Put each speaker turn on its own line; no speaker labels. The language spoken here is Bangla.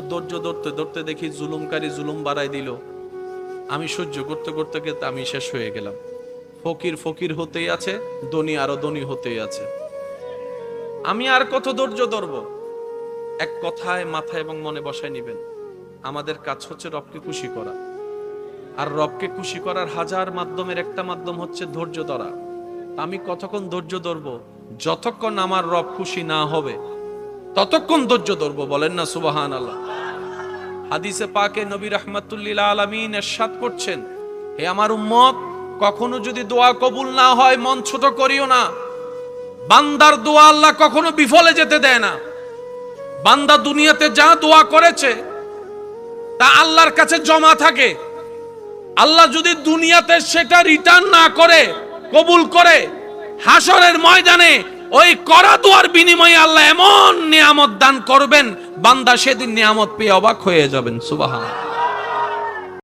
ধৈর্য ধরতে ধরতে দেখি জুলুমকারী জুলুম বাড়াই দিল, আমি সহ্য করতে করতে করতে আমি শেষ হয়ে গেলাম। ফকির ফকির হতেই আছে, ধনী আরো ধনী হতেই আছে। আমি আর কত ধৈর্য ধরবো? এক কথায় মাথায় এবং মনে বসায় নিবেন, আমাদের কাজ হচ্ছে রবকে খুশি করা। আর রবকে খুশি করার হাজার মাধ্যমের একটা মাধ্যম হচ্ছে ধৈর্য ধরা। আমি কতক্ষণ ধৈর্য ধরবো? যতক্ষণ আমার রব খুশি না হবে ততক্ষণ ধৈর্য ধরবো। বলেন না সুবহানাল্লাহ। হাদিসে পাকে নবী রাহমাতুল্লিল আলামিন ইরশাদ করছেন, হে আমার উম্মত, কখনো যদি দোয়া কবুল না হয় মন ছোট করিও না। বান্দার দোয়া আল্লাহ কখনো বিফলে যেতে দেয় না। বান্দা দুনিয়াতে যা দোয়া করেছে তা আল্লাহর কাছে জমা থাকে। আল্লাহ যদি দুনিয়াতে সেটা রিটার্ন না করে, কবুল করে, হাসরের ময়দানে ওই করা দোয়ার বিনিময়ে আল্লাহ এমন নিয়ামত দান করবেন, বান্দা সেদিন নিয়ামত পেয়ে অবাক হয়ে যাবেন। সুবহানাল্লাহ।